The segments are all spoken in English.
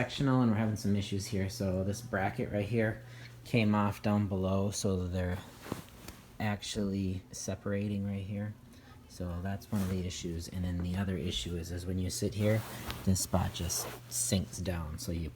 sectional and we're having some issues here. So this bracket right here came off down below, so they're actually separating right here. So that's one of the issues. And then the other issue is when you sit here, this spot just sinks down, so you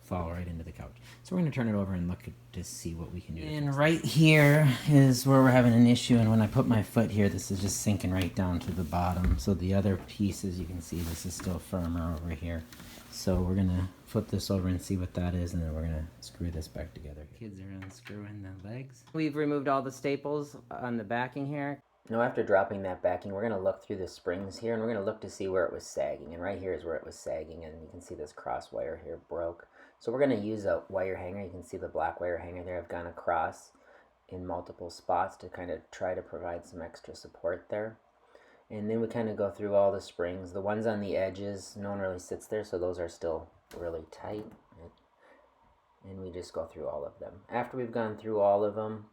fall right into the couch. So we're going to turn it over and look to see what we can do. And right here is where we're having an issue, and when I put my foot here, this is just sinking right down to the bottom. So the other pieces, you can see this is still firmer over here. So we're going to flip this over and see what that is, and then we're going to screw this back together. Kids are unscrewing the legs. We've removed all the staples on the backing here. Now after dropping that backing, we're going to look through the springs here, and we're going to look to see where it was sagging. And right here is where it was sagging, and you can see this cross wire here broke. So we're going to use a wire hanger. You can see the black wire hanger there. I've gone across in multiple spots to kind of try to provide some extra support there. And then we kind of go through all the springs. The ones on the edges, no one really sits there, so those are still really tight. And we just go through all of them. After we've gone through all of them,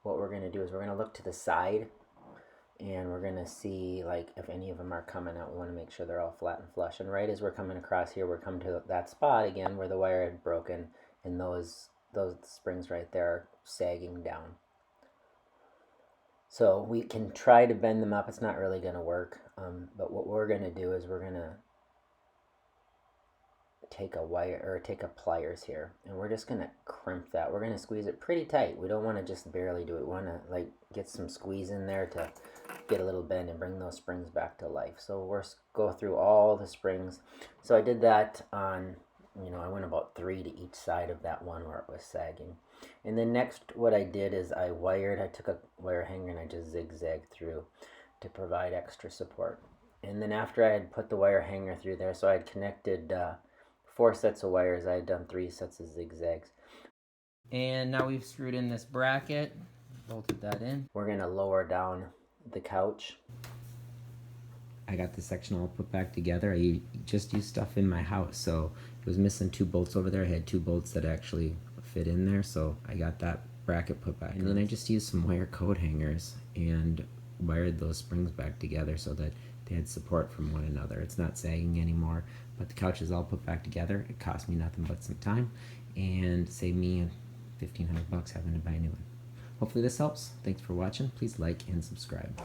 what we're going to do is we're going to look to the side, and we're going to see like if any of them are coming out. We want to make sure they're all flat and flush. And right as we're coming across here, we're coming to that spot again where the wire had broken, and those springs right there are sagging down. So we can try to bend them up. It's not really going to work, but what we're going to do is we're going to take a wire or take a pliers here, and we're just going to crimp that. We're going to squeeze it pretty tight. We don't want to just barely do it. We want to like get some squeeze in there to get a little bend and bring those springs back to life. So we're go through all the springs. So I did that on, I went about 3 to each side of that one where it was sagging. And then next what I did is I took a wire hanger and I just zigzagged through to provide extra support. And then after I had put the wire hanger through there, so I had connected 4 sets of wires, I had done 3 sets of zigzags. And now we've screwed in this bracket, bolted that in. We're going to lower down the couch. I got the section all put back together. I just used stuff in my house, so it was missing 2 bolts over there. I had 2 bolts that actually fit in there, so I got that bracket put back. And then I just used some wire coat hangers and wired those springs back together so that they had support from one another. It's not sagging anymore, but the couch is all put back together. It cost me nothing but some time and saved me $1,500 having to buy a new one. Hopefully this helps. Thanks for watching. Please like and subscribe.